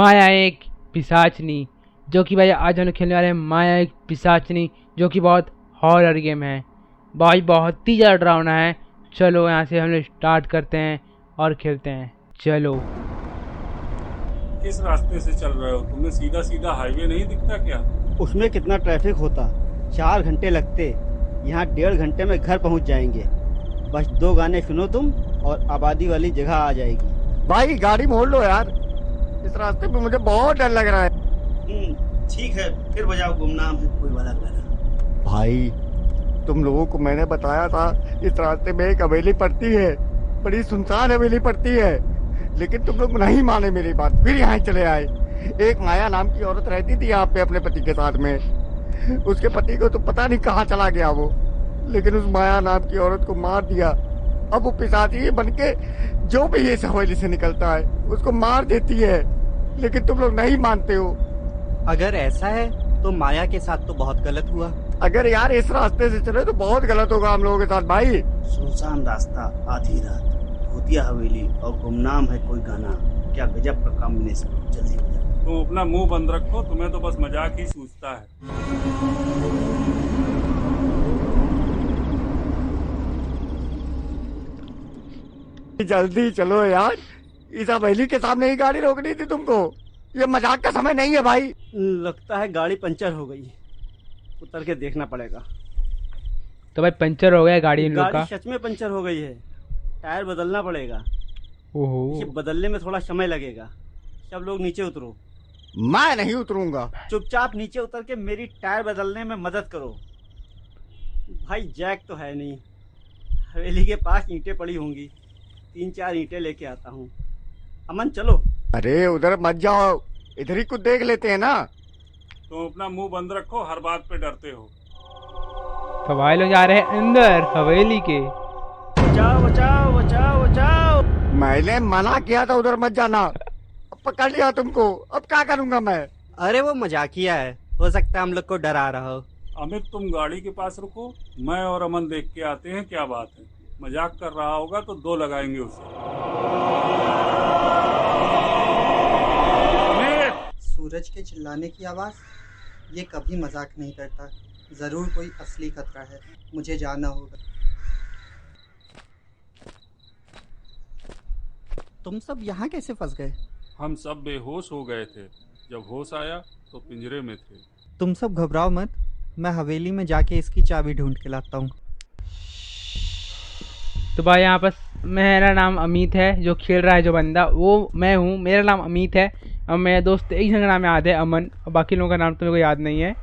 माया एक पिशाचनी, जो कि भाई आज हम लोग खेलने वाले हैं माया एक पिशाचनी, जो कि बहुत हॉरर गेम है भाई, बहुत ही ज़्यादा डरावना है। चलो यहाँ से हम लोग स्टार्ट करते हैं और खेलते हैं। चलो। किस रास्ते से चल रहे हो? तुम्हें सीधा सीधा हाईवे नहीं दिखता क्या? उसमें कितना ट्रैफिक होता, 4 घंटे लगते। यहाँ 1.5 घंटे में घर पहुँच जाएंगे। बस 2 गाने सुनो तुम और आबादी वाली जगह आ जाएगी। भाई गाड़ी मोड़ लो यार, इस रास्ते पे मुझे बहुत डर लग रहा है। ठीक है, फिर बजाओ गुमनाम है कोई वाला गाना। भाई तुम लोगों को मैंने बताया था इस रास्ते में एक हवेली पड़ती है, बड़ी सुनसान हवेली पड़ती है, लेकिन तुम लोग नहीं माने मेरी बात, फिर यहाँ चले आए। एक माया नाम की औरत रहती थी यहाँ पे अपने पति के साथ में। उसके पति को तो पता नहीं कहाँ चला गया वो, लेकिन उस माया नाम की औरत को मार दिया। अब वो पिशाची बन के जो भी इस हवेली से निकलता है उसको मार देती है, लेकिन तुम लोग नहीं मानते हो। अगर ऐसा है तो माया के साथ तो बहुत गलत हुआ। अगर यार इस रास्ते से चले तो बहुत गलत होगा हम लोगों के साथ भाई। सुनसान रास्ता, आधी रात, भूतिया हवेली और गुमनाम है कोई गाना। क्या गजब का कॉम्बिनेशन। जल्दी हो जाए। तुम अपना मुंह बंद रखो, तुम्हें तो बस मजाक ही सूझता है। जल्दी चलो यार, इस हवेली के सामने ही गाड़ी रोकनी थी तुमको, ये मजाक का समय नहीं है भाई। लगता है गाड़ी पंचर हो गई, उतर के देखना पड़ेगा। तो भाई पंचर हो गया गाड़ी इन लोग का। गाड़ी सच में पंचर हो गई है, टायर बदलना पड़ेगा। ओहो, ये बदलने में थोड़ा समय लगेगा। सब लोग नीचे उतरो। मैं नहीं उतरूंगा। चुपचाप नीचे उतर के मेरी टायर बदलने में मदद करो। भाई जैक तो है नहीं, हवेली के पास ईंटें पड़ी होंगी, 3-4 ईंटें लेके आता हूँ। अमन चलो। अरे उधर मत जाओ, इधर ही कुछ देख लेते हैं ना। तुम अपना मुंह बंद रखो, हर बात पे डरते हो। तो भाई लोग जा रहे हैं अंदर हवेली के। बचाओ बचाओ बचाओ बचाओ। मैंने मना किया था उधर मत जाना, अब पकड़ लिया तुमको, अब क्या करूंगा मैं। अरे वो मजाकिया है, हो सकता है हम लोग को डरा रहा हो। अमित तुम गाड़ी के पास रुको, मैं और अमन देख के आते हैं क्या बात है। मजाक कर रहा होगा तो 2 लगाएंगे उसे। सूरज के चिल्लाने की आवाज़, ये कभी मजाक नहीं करता। ज़रूर कोई असली खतरा है, मुझे जाना होगा। तुम सब यहाँ कैसे फंस गए? हम सब बेहोश हो गए थे, जब होश आया तो पिंजरे में थे। तुम सब घबराओ मत, मैं हवेली में जाके इसकी चाबी ढूंढ के लाता हूँ। तो भाई यहाँ पर मेरा नाम अमित है, जो खेल रहा है जो बंदा वो मैं हूँ। मेरा नाम अमित है और मेरे दोस्त एक जन का नाम याद है अमन, और बाकी लोगों का नाम तो मेरे को याद नहीं है।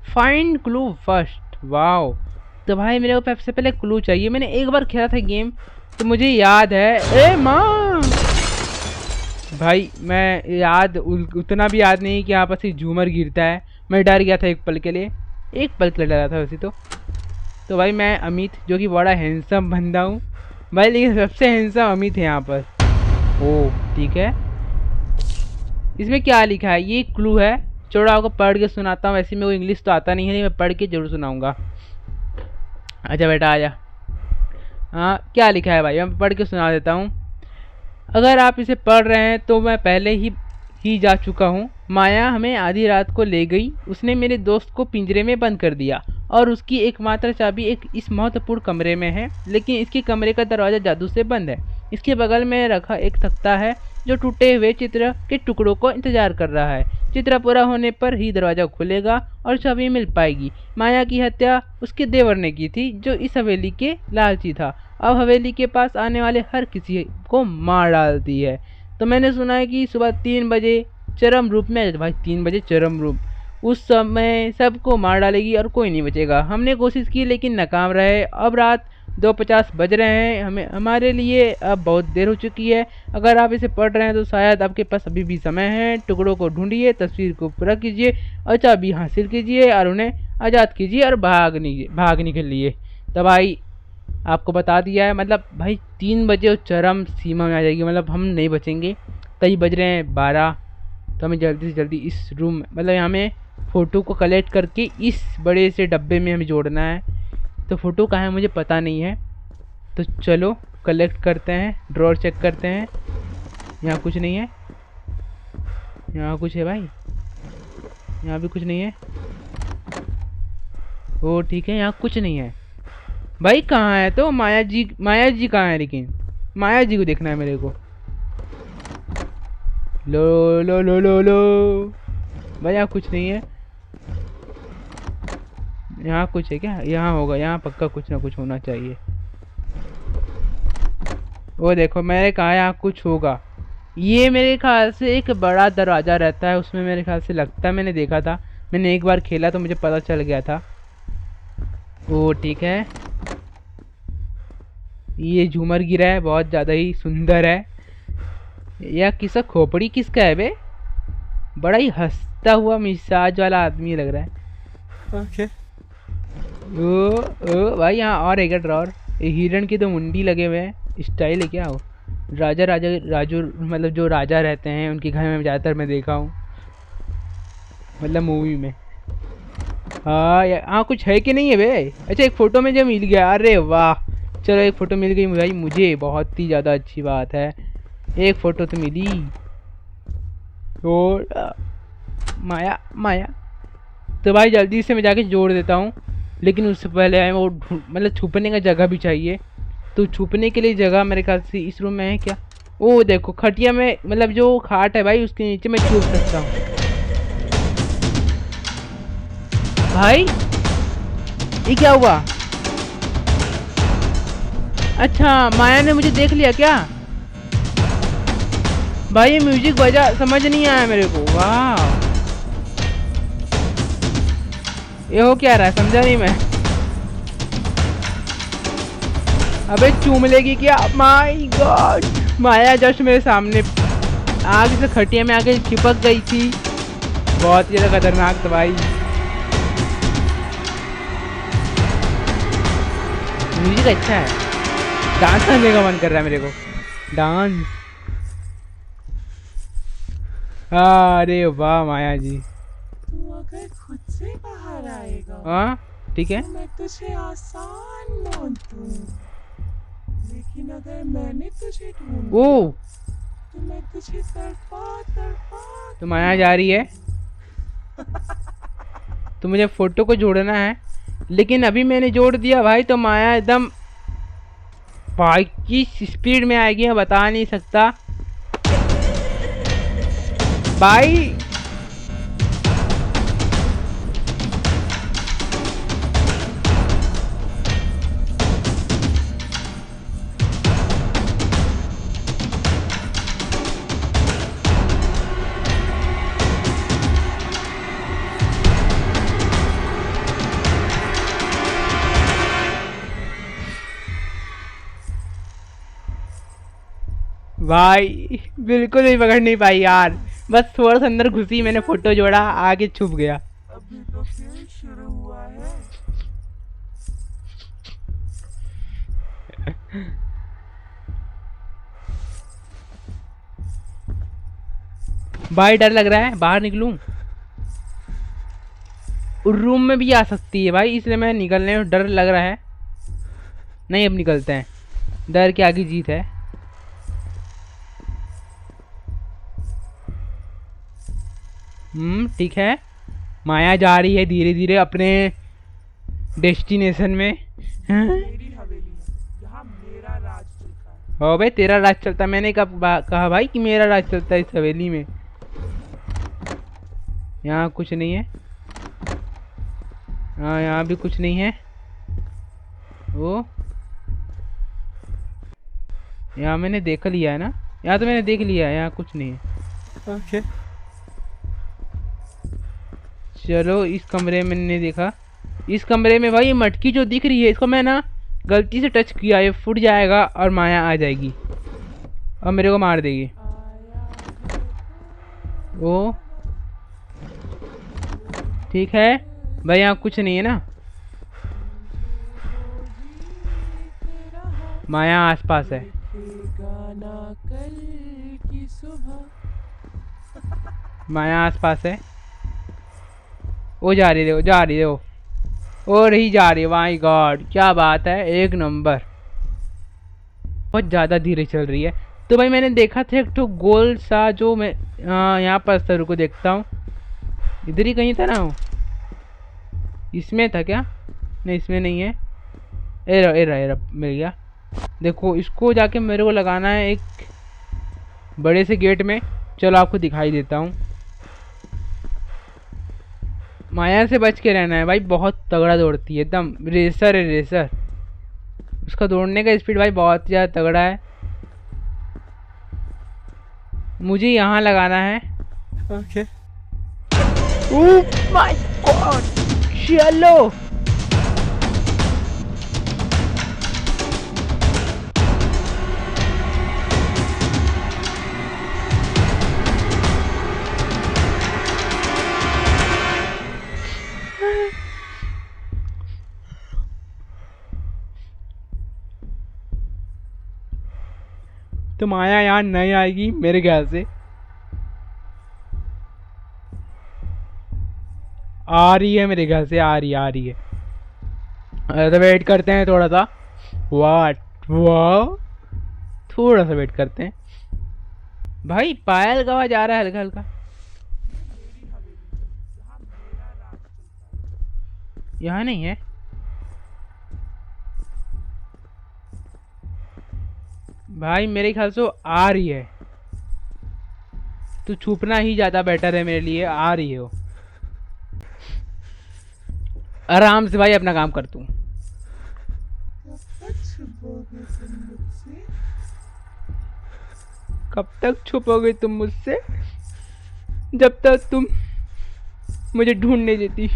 Find clue first, wow. तो भाई मेरे को सबसे पहले क्लू चाहिए। मैंने एक बार खेला था गेम तो मुझे याद है। ए माँ भाई, मैं याद उतना भी याद नहीं कि यहाँ पर से झूमर गिरता है। मैं डर गया था एक पल के लिए, डरा था वैसे तो भाई मैं अमित, जो कि बड़ा हैंडसम बंदा हूँ भाई, लेकिन सबसे हैंडसम अमित है यहाँ पर। ओह ठीक है, इसमें क्या लिखा है ये क्लू है। चलो आपको पढ़ के सुनाता हूँ। वैसे मेरे को इंग्लिश तो आता नहीं है, लेकिन मैं पढ़ के जरूर सुनाऊंगा। अच्छा बेटा आजा। हाँ क्या लिखा है भाई, मैं पढ़ के सुना देता हूँ। अगर आप इसे पढ़ रहे हैं तो मैं पहले ही जा चुका हूँ। माया हमें आधी रात को ले गई, उसने मेरे दोस्त को पिंजरे में बंद कर दिया और उसकी एकमात्र चाबी इस महत्वपूर्ण कमरे में है, लेकिन इसके कमरे का दरवाज़ा जादू से बंद है। इसके बगल में रखा एक तख्ता है जो टूटे हुए चित्र के टुकड़ों को इंतजार कर रहा है। चित्र पूरा होने पर ही दरवाज़ा खुलेगा और चाबी मिल पाएगी। माया की हत्या उसके देवर ने की थी, जो इस हवेली के लालची था। अब हवेली के पास आने वाले हर किसी को मार डालती है। तो मैंने सुना है कि सुबह 3 बजे चरम रूप में, भाई 3 बजे चरम रूप, उस समय सबको मार डालेगी और कोई नहीं बचेगा। हमने कोशिश की लेकिन नाकाम रहे। अब रात 2:50 बज रहे हैं, हमारे लिए अब बहुत देर हो चुकी है। अगर आप इसे पढ़ रहे हैं तो शायद आपके पास अभी भी समय है। टुकड़ों को ढूंढिए, तस्वीर को पूरा कीजिए और चाबी हासिल कीजिए और उन्हें आज़ाद कीजिए और भाग निकलिए। तो भाई आपको बता दिया है, मतलब भाई 3 बजे वो चरम सीमा में आ जाएगी, मतलब हम नहीं बचेंगे। कई बज रहे हैं 12, तो हमें जल्दी से जल्दी इस रूम में, मतलब हमें फ़ोटो को कलेक्ट करके इस बड़े से डब्बे में हमें जोड़ना है। तो फ़ोटो कहाँ है मुझे पता नहीं है, तो चलो कलेक्ट करते हैं, ड्रॉर चेक करते हैं। यहाँ कुछ नहीं है। यहाँ कुछ है भाई? यहाँ भी कुछ नहीं है। ओ ठीक है, यहाँ कुछ नहीं है भाई। कहाँ है तो माया जी कहाँ है? लेकिन माया जी को देखना है मेरे को। लो लो लो लो लो भाई, यहाँ कुछ नहीं है। यहाँ कुछ है क्या? यहाँ होगा, यहाँ पक्का कुछ ना कुछ होना चाहिए। वो देखो, मैंने कहा यहाँ कुछ होगा। ये मेरे ख्याल से एक बड़ा दरवाज़ा रहता है, उसमें मेरे ख्याल से लगता है, मैंने देखा था, मैंने एक बार खेला तो मुझे पता चल गया था। वो ठीक है, ये झूमर गिरा है, बहुत ज़्यादा ही सुंदर है। यह किसका खोपड़ी किसका है बे? बड़ा ही हंसता हुआ मिजाज वाला आदमी लग रहा है। ओके। ओ भाई, यहाँ और है क्या ड्रॉर? ये हिरण की तो मुंडी लगे हुए हैं, स्टाइल है क्या? वो राजू मतलब जो राजा रहते हैं उनके घर में ज़्यादातर मैं देखा हूँ, मतलब मूवी में। हाँ यहाँ कुछ है कि नहीं है बे? अच्छा, एक फ़ोटो में जो मिल गया, अरे वाह, चलो एक फ़ोटो मिल गई भाई मुझे, बहुत ही ज़्यादा अच्छी बात है। एक फ़ोटो तो मिली। और माया तो भाई जल्दी से मैं जाके जोड़ देता हूँ, लेकिन उससे पहले वो मतलब छुपने का जगह भी चाहिए। तो छुपने के लिए जगह मेरे ख्याल से इस रूम में है क्या? ओ देखो, खटिया में मतलब जो खाट है भाई उसके नीचे मैं छुप सकता हूँ। भाई ये क्या हुआ? अच्छा, माया ने मुझे देख लिया क्या? भाई ये म्यूजिक बजा, समझ नहीं आया मेरे को। वाह, ये हो क्या रहा है समझा नहीं मैं। अबे चूम लेगी क्या? माय गॉड, माया जस्ट मेरे सामने आगे से खटिया में आके चिपक गई थी। बहुत ही ज़्यादा खतरनाक था भाई। म्यूजिक अच्छा है, डांस करने का मन कर रहा है मेरे को, डांस। अरे वाह माया जी। तू अगर खुद से बाहर आएगा, हाँ ठीक है, तो मैं तुझे आसान ढूंढ दूं। लेकिन अगर मैंने तुझे ढूंढ ओ तो मैं तुझे तड़पा तो माया जा रही है। तो मुझे फोटो को जोड़ना है, लेकिन अभी मैंने जोड़ दिया भाई, तो माया एकदम भाई की स्पीड में आएगी, मैं बता नहीं सकता भाई। भाई बिल्कुल भी पकड़ नहीं पाई यार, बस थोड़ा सा अंदर घुसी, मैंने फोटो जोड़ा, आगे छुप गया। अभी तो खेल शुरू हुआ है। भाई डर लग रहा है, बाहर निकलूं? रूम में भी आ सकती है भाई, इसलिए मैं निकलने में डर लग रहा है। नहीं, अब निकलते हैं, डर के आगे जीत है। ठीक है, माया जा रही है धीरे धीरे अपने डेस्टिनेशन में। मेरी हवेली है, यहाँ मेरा राज चलता है। हो भाई, तेरा राज चलता है? मैंने कब कहा भाई कि मेरा राज चलता है इस हवेली में? यहाँ कुछ नहीं है। हाँ, यहाँ भी कुछ नहीं है। वो यहाँ मैंने देख लिया है ना, यहाँ तो मैंने देख लिया है, यहाँ कुछ नहीं है। ओके। चलो इस कमरे में नहीं देखा। इस कमरे में भाई मटकी जो दिख रही है, इसको मैं ना गलती से टच किया, ये फूट जाएगा और माया आ जाएगी और मेरे को मार देगी। ओ ठीक है भाई, यहाँ कुछ नहीं है ना? माया आसपास है। गाना कल की सुबह। माया आसपास है। वो जा रही है, वो रही जा रही है। माय गॉड, क्या बात है, एक नंबर। बहुत ज़्यादा धीरे चल रही है, तो भाई मैंने देखा था एक तो गोल सा जो मैं यहाँ पर सर को देखता हूँ, इधर ही कहीं था ना वो। इसमें था क्या? नहीं इसमें नहीं है। ए रहा मिल गया। देखो इसको जाके मेरे को लगाना है एक बड़े से गेट में। चलो आपको दिखाई देता हूँ। माया से बच के रहना है भाई, बहुत तगड़ा दौड़ती है, एकदम रेसर है रेसर। उसका दौड़ने का स्पीड भाई बहुत ज़्यादा तगड़ा है। मुझे यहाँ लगाना है। ओके ओह माय गॉड, चलो तो माया यहाँ नहीं आएगी मेरे ख्याल से। आ रही है मेरे ख्याल से, आ रही है। तो वेट करते हैं थोड़ा सा। वाह, थोड़ा सा वेट करते हैं भाई। पायल का आवाज आ रहा है हल्का हल्का। यहाँ नहीं है भाई, मेरे ख्याल से आ रही है। तो छुपना ही ज्यादा बेटर है मेरे लिए। आ रही है वो, आराम से भाई अपना काम कर तू। कब तक छुपोगे तुम मुझसे? जब तक तुम मुझे ढूंढ नहीं देती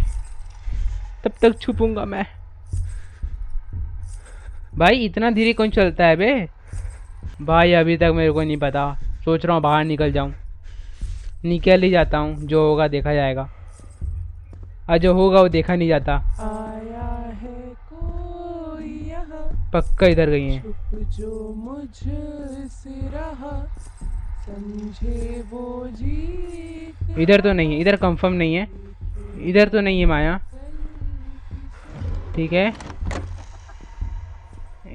तब तक छुपूंगा मैं। भाई इतना धीरे कौन चलता है बे? भाई अभी तक मेरे को नहीं पता। सोच रहा हूँ बाहर निकल जाऊँ। निकल ही जाता हूँ, जो होगा देखा जाएगा। और जो होगा वो देखा नहीं जाता। आया है कोई यहाँ, पक्का इधर गई है। छुप जो मुझसे रहा, समझे वो जीत। इधर तो नहीं है, इधर कंफर्म नहीं है। इधर तो नहीं है माया, ठीक है।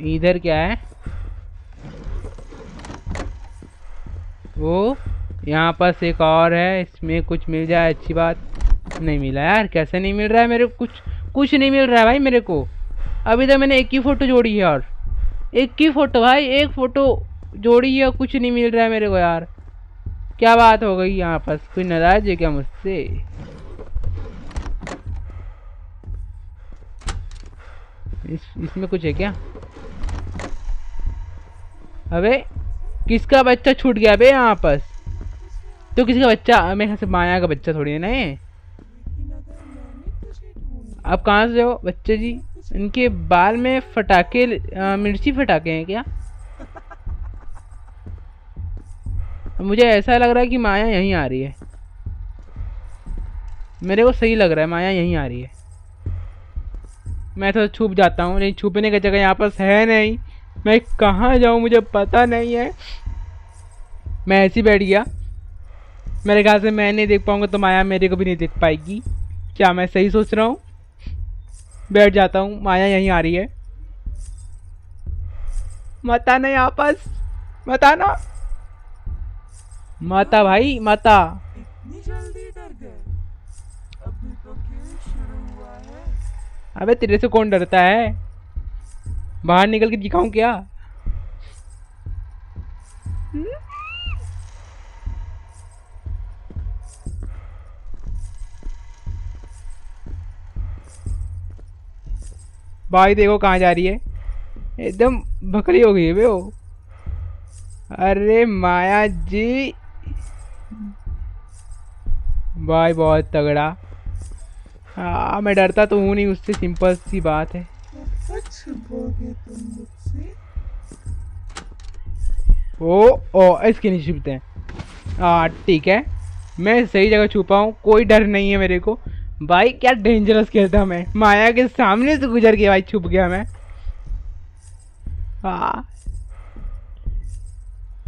इधर क्या है? वो यहाँ पास एक और है, इसमें कुछ मिल जाए अच्छी बात। नहीं मिला यार, कैसे नहीं मिल रहा है मेरे को? कुछ नहीं मिल रहा है भाई मेरे को। अभी तक मैंने एक ही फ़ोटो जोड़ी है, और एक ही फ़ोटो भाई, एक फ़ोटो जोड़ी है, कुछ नहीं मिल रहा है मेरे को यार। क्या बात हो गई यहाँ पास? कोई नाराज है क्या मुझसे? इसमें कुछ है क्या? अबे किसका बच्चा छूट गया बे यहाँ पास? तो किसका बच्चा? मेरे ख्याल से माया का बच्चा थोड़ी है ना ये। आप कहाँ से हो बच्चे जी? इनके बाल में फटाके, मिर्ची फटाके हैं क्या? मुझे ऐसा लग रहा है कि माया यहीं आ रही है। मेरे को सही लग रहा है माया यहीं आ रही है। मैं तो छुप जाता हूँ, लेकिन छुपने की जगह यहाँ पास है नहीं। मैं कहाँ जाऊँ मुझे पता नहीं है। मैं ऐसे ही बैठ गया। मेरे ख्याल से मैं नहीं देख पाऊंगा तो माया मेरे को भी नहीं देख पाएगी। क्या मैं सही सोच रहा हूँ? बैठ जाता हूँ, माया यहीं आ रही है। मत आना यहाँ पास, मत आना। माता भाई माता। इतनी जल्दी डर गए? अभी तो खेल शुरू हुआ है। अबे तेरे से कौन डरता है? बाहर निकल के दिखाऊं क्या? भाई देखो कहाँ जा रही है, एकदम बकरी हो गई है बे वो। अरे माया जी भाई बहुत तगड़ा। हाँ मैं डरता तो हूँ नहीं उससे, सिंपल सी बात है। कब तक छुपोगे तुम मुझसे? ओ इसके नीचे छुपते हैं। हाँ ठीक है, मैं सही जगह छुपा हूँ, कोई डर नहीं है मेरे को। भाई क्या डेंजरस खेलता मैं, माया के सामने से गुजर के भाई छुप गया मैं। हाँ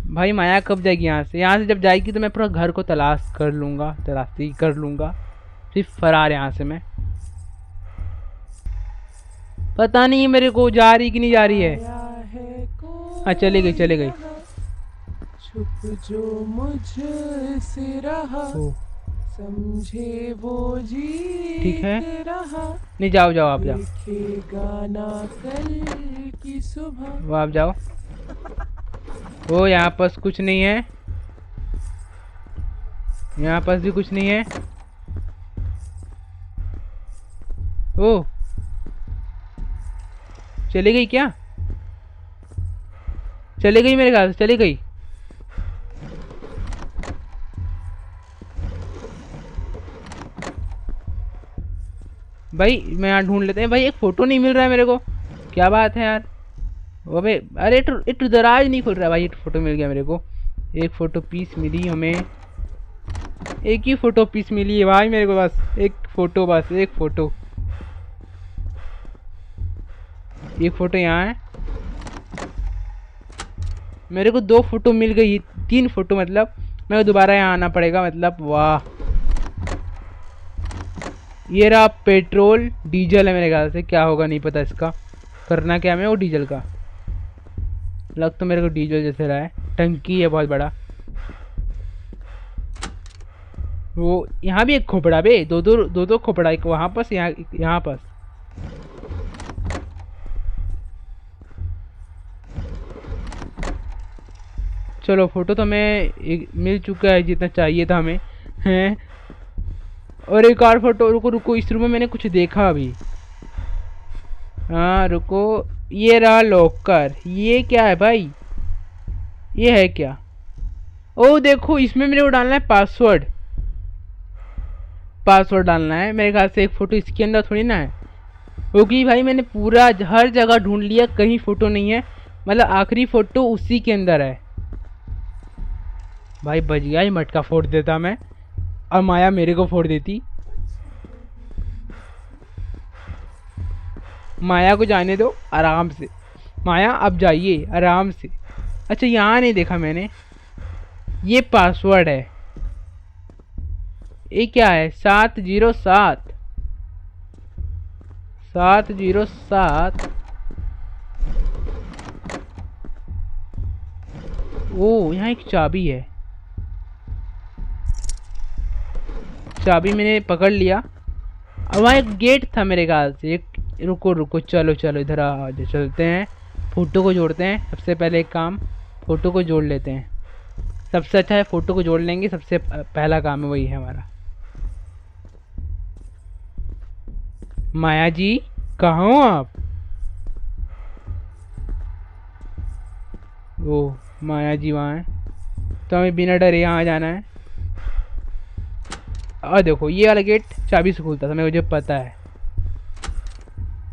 भाई माया कब जाएगी यहाँ से? यहाँ से जब जाएगी तो मैं पूरा घर को तलाश कर लूँगा, तलाशी कर लूँगा, सिर्फ फरार यहाँ से मैं। पता नहीं मेरे को जा रही कि नहीं जा रही है। आया है कोई हाँ चली गई चली गई। छुप जो मुझसे रहा, ओ समझे वो ठीक है, जीत रहा, नहीं जाओ जाओ आप जाओ, देखेगा ना कल की सुबह। वो आप जाओ। ओ यहाँ पास कुछ नहीं है, यहाँ पास भी कुछ नहीं है। ओ चली गई क्या? चली गई मेरे ख्याल से, चली गई। भाई मैं यहाँ ढूंढ लेते हैं भाई, एक फोटो नहीं मिल रहा है मेरे को, क्या बात है यार। वो बे अरे एक दराज नहीं खुल रहा भाई। एक फोटो मिल गया मेरे को, एक फोटो पीस मिली हमें, एक ही फोटो पीस मिली है भाई मेरे को, बस एक फोटो, बस एक फोटो। एक फोटो यहाँ है, मेरे को 2 फोटो मिल गई, 3 फोटो मतलब मेरे को दोबारा यहाँ आना पड़ेगा मतलब। वाह ये रहा पेट्रोल, डीजल है मेरे ख्याल से, क्या होगा नहीं पता इसका, करना क्या है वो डीजल का। लग तो मेरे को डीजल जैसे रहा है, टंकी है बहुत बड़ा। वो यहाँ भी एक खोपड़ा बे, दो खोपड़ा, एक वहाँ पास, यहाँ पास। चलो फोटो तो हमें मिल चुका है जितना चाहिए था हमें, हैं। और एक और फोटो, रुको रुको, इस रूम में मैंने कुछ देखा अभी। हाँ रुको, ये रहा लॉकर। ये क्या है भाई, ये है क्या? ओ देखो, इसमें मेरे को डालना है पासवर्ड, पासवर्ड डालना है मेरे ख्याल से। एक फ़ोटो इसके अंदर थोड़ी ना है, क्योंकि भाई मैंने पूरा हर जगह ढूंढ लिया, कहीं फ़ोटो नहीं है, मतलब आखिरी फ़ोटो उसी के अंदर है। भाई बच गया, ही मटका फोड़ देता मैं और माया मेरे को फोड़ देती। माया को जाने दो आराम से, माया अब जाइए आराम से। अच्छा यहाँ नहीं देखा मैंने, ये पासवर्ड है, ये क्या है? 707 707। ओ यहाँ एक चाबी है, चाबी मैंने पकड़ लिया। और वहाँ एक गेट था मेरे ख्याल से, एक, रुको रुको, चलो चलो इधर आ जाओ, चलते हैं फ़ोटो को जोड़ते हैं। सबसे पहले एक काम, फ़ोटो को जोड़ लेते हैं, सबसे अच्छा है फ़ोटो को जोड़ लेंगे, सबसे पहला काम है वही है हमारा। माया जी कहाँ हो आप? ओ माया जी वहाँ है, तो हमें बिना डरे यहाँ जाना है। और देखो ये वाला गेट चाबी से खुलता था, मुझे पता है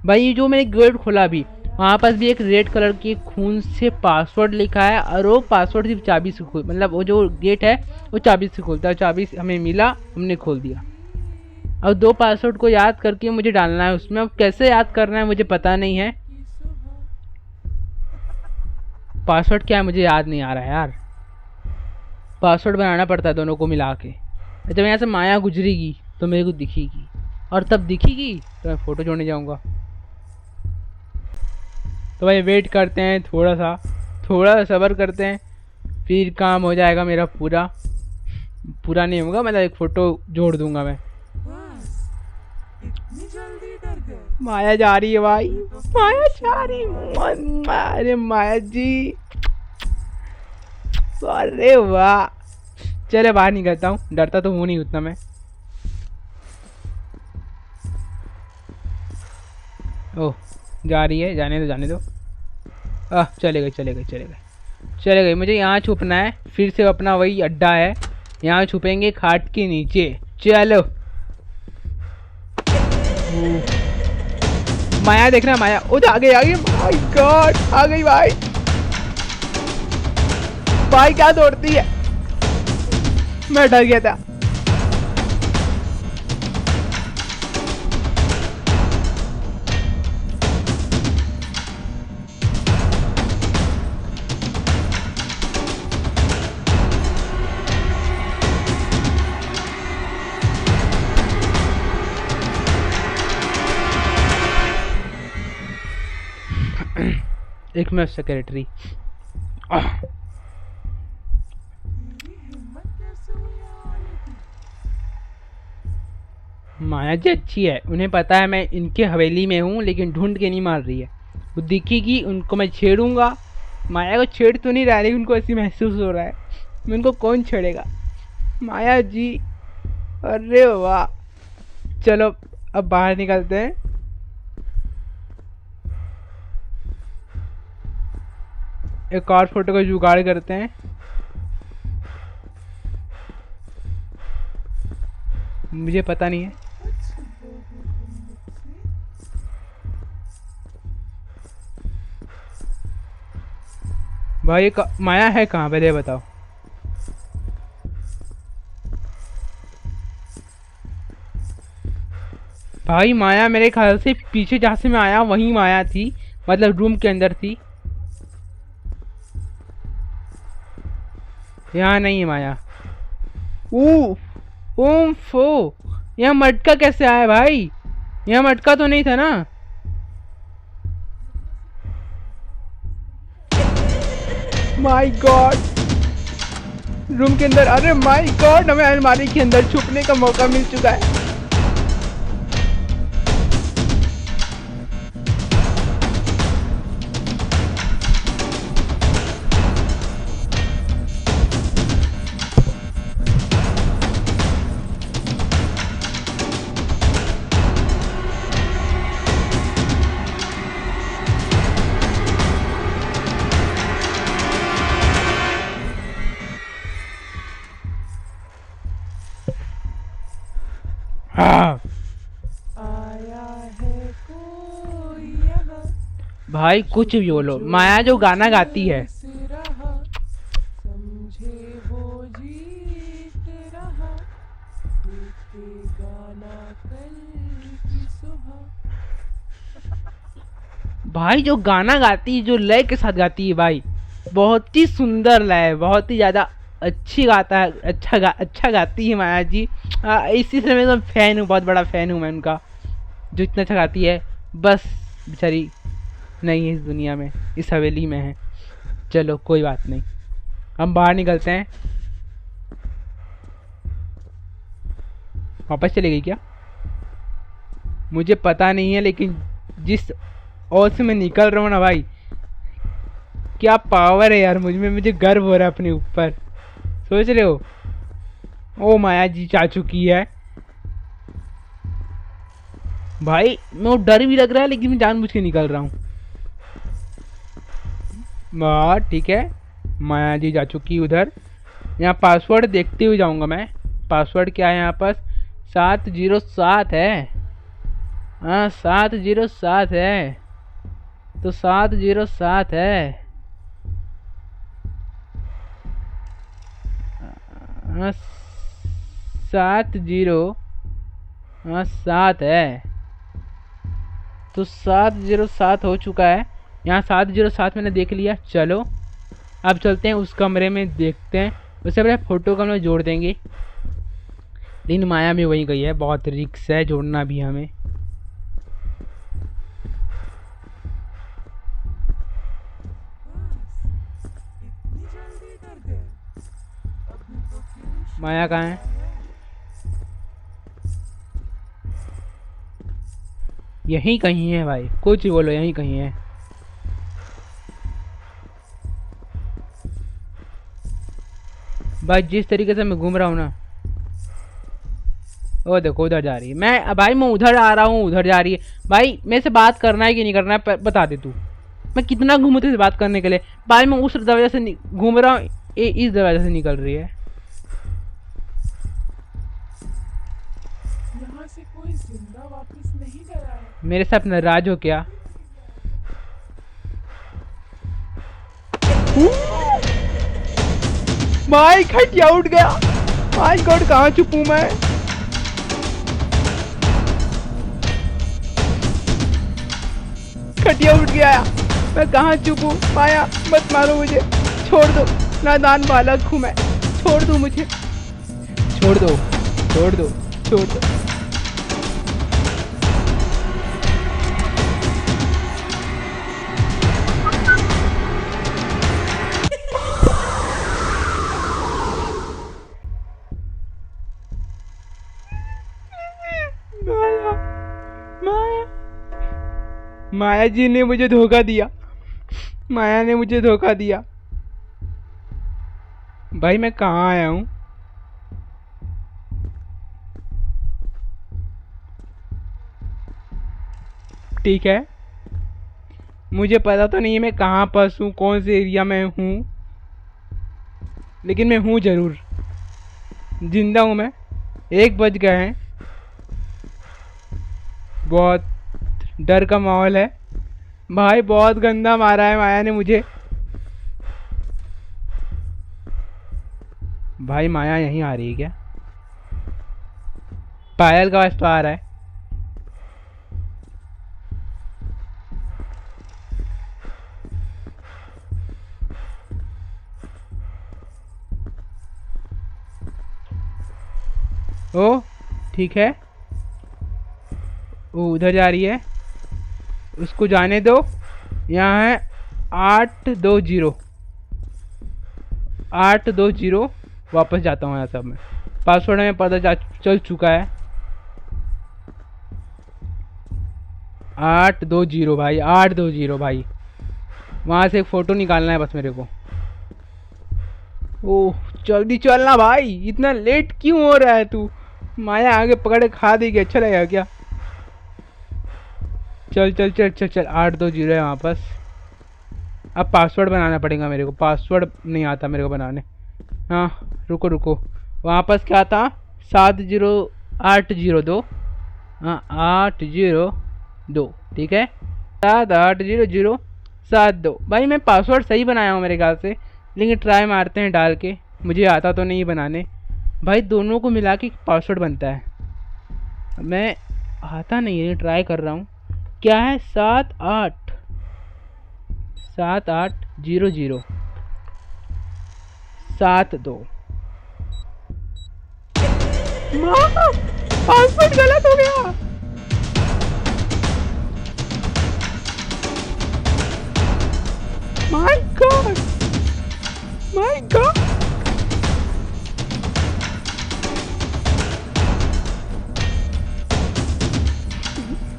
भाई। ये जो मैंने गेट खोला अभी, वहाँ पास भी एक रेड कलर की खून से पासवर्ड लिखा है, और वो पासवर्ड सिर्फ चाबी से खुल, मतलब वो जो गेट है वो चाबी से खुलता है। चाबी हमें मिला, हमने खोल दिया। और 2 पासवर्ड को याद करके मुझे डालना है उसमें, अब कैसे याद करना है मुझे पता नहीं है। पासवर्ड क्या है मुझे याद नहीं आ रहा है यार, पासवर्ड बनाना पड़ता है दोनों को मिला के। जब यहाँ से माया गुजरेगी तो मेरे को दिखेगी, और तब दिखेगी तो मैं फ़ोटो जोड़ने जाऊँगा। तो भाई वेट करते हैं, थोड़ा सब्र करते हैं, फिर काम हो जाएगा मेरा पूरा। पूरा नहीं होगा, मतलब एक फ़ोटो जोड़ दूंगा मैं। बस इतनी जल्दी डर गए? माया जा रही है भाई, माया जा रही है। अरे माया जी, अरे वाह। चले बाहर निकलता हूँ, डरता तो हूँ नहीं उतना मैं। ओह जा रही है, जाने दो। चले गए। मुझे यहाँ छुपना है, फिर से अपना वही अड्डा है, यहाँ छुपेंगे खाट के नीचे। चलो माया देखना, माया ओ आ गई। माय गॉड आ गई भाई क्या दौड़ती है, मैं डर गया था। एक मिनट सेक्रेटरी, माया जी अच्छी है, उन्हें पता है मैं इनके हवेली में हूँ, लेकिन ढूंढ के नहीं मार रही है। वो दिखेगी उनको मैं छेड़ूंगा। माया को छेड़ तो नहीं रहा है, लेकिन उनको ऐसी महसूस हो रहा है। मैं उनको कौन छेड़ेगा? माया जी, अरे वाह। चलो अब बाहर निकलते हैं। एक और फोटो का जुगाड़ करते हैं। मुझे पता नहीं है। भाई माया है कहाँ, पहले ये बताओ। भाई माया मेरे ख्याल से पीछे जहाँ से मैं आया वहीं माया थी, मतलब रूम के अंदर थी। यहाँ नहीं है माया। ओम फो, यहाँ मटका कैसे आया भाई? यहाँ मटका तो नहीं था ना? माय गॉड, रूम के अंदर, अरे माय गॉड, हमें अलमारी के अंदर छुपने का मौका मिल चुका है। हाँ आया है कोई यहाँ भाई कुछ भी बोलो, माया जो गाना गाती है, से रहा, समझे वो जीत रहा, बीते गाना कल की सुबह। भाई जो गाना गाती है, जो लय के साथ गाती है भाई, बहुत ही सुंदर लय, बहुत ही ज़्यादा अच्छी गाता है, अच्छा गाती है माया जी। इसी से मैं तो फैन हूँ, बहुत बड़ा फैन हूँ मैं उनका, जो इतना अच्छा गाती है। बस बेचारी नहीं है इस दुनिया में, इस हवेली में है। चलो कोई बात नहीं, हम बाहर निकलते हैं। वापस चली गई क्या? मुझे पता नहीं है, लेकिन जिस ओर से मैं निकल रहा हूँ ना भाई, क्या पावर है यार मुझ में, मुझे गर्व हो रहा है अपने ऊपर। सोच रहे हो? ओ माया जी जा चुकी है भाई। मैं डर भी लग रहा है, लेकिन मैं जानबूझ के निकल रहा हूँ। वाह ठीक है, माया जी जा चुकी उधर। यहाँ पासवर्ड देखते हुए जाऊँगा मैं। पासवर्ड क्या है यहाँ पर? 707 है। हाँ 707 है, तो 707 है। हाँ 707 है, तो 707 हो चुका है। यहाँ 707 मैंने देख लिया। चलो अब चलते हैं उस कमरे में, देखते हैं। उससे पहले फ़ोटो को हम लोग जोड़ देंगे, लेकिन माया भी वहीं गई है, बहुत रिक्स है जोड़ना भी हमें। इतनी जल्दी कर गए, अभी तो फिर माया कहाँ है? यहीं कहीं है भाई, कुछ बोलो, यहीं कहीं है। भाई जिस तरीके से मैं घूम रहा हूँ ना, वो देखो उधर जा रही है। मैं उधर आ रहा हूँ, उधर जा रही है। भाई मेरे से बात करना है कि नहीं करना है, बता दे तू। मैं कितना घूमू तुझसे बात करने के लिए? भाई मैं उस दरवाजे से घूम रहा हूँ, इस दरवाजे से निकल रही है। यहाँ से कोई जिंदा वापस नहीं गया है। मेरे साथ नाराज हो क्या? माय खटिया उठ गया। माय गॉड, कहाँ छुपूं मैं? खटिया उठ गया, मैं कहाँ छुपूं? माया मत मारो मुझे, छोड़ दो, नादान बालक हूँ मैं, छोड़ दो मुझे, छोड़ दो, छोड़ दो, छोड़ दो। माया जी ने मुझे धोखा दिया, माया ने मुझे धोखा दिया। भाई मैं कहाँ आया हूँ? ठीक है, मुझे पता तो नहीं है मैं कहाँ पर हूँ, कौन से एरिया में हूँ, लेकिन मैं हूँ जरूर, जिंदा हूँ मैं। 1 बज गए हैं, बहुत डर का माहौल है भाई, बहुत गंदा मारा है माया ने मुझे। भाई माया यहीं आ रही है क्या? पायल का आवाज तो आ रहा है। ओ ठीक है, वो उधर जा रही है, उसको जाने दो। यहाँ है 820, 820। वापस जाता हूँ यहाँ सब में। पासवर्ड हमें पता चल चुका है। 820 भाई, 820 भाई। वहाँ से एक फ़ोटो निकालना है बस मेरे को। ओह जल्दी चलना भाई, इतना लेट क्यों हो रहा है तू? माया आगे पकड़े खा देगी, अच्छा लगेगा क्या? चल चल चल चल चल, 820 है वहाँ पास। अब पासवर्ड बनाना पड़ेगा मेरे को, पासवर्ड नहीं आता मेरे को बनाने। हाँ रुको रुको, वहाँ पास क्या था? 70802। हाँ 802, ठीक है, 78007 भाई मैं पासवर्ड सही बनाया हूँ मेरे ख्याल से, लेकिन ट्राई मारते हैं डाल के। मुझे आता तो नहीं बनाने भाई, दोनों को मिला के पासवर्ड बनता है। मैं आता नहीं है, ट्राई कर रहा हूँ। क्या है? 780072। पासवर्ड गलत हो गया। My God, my God.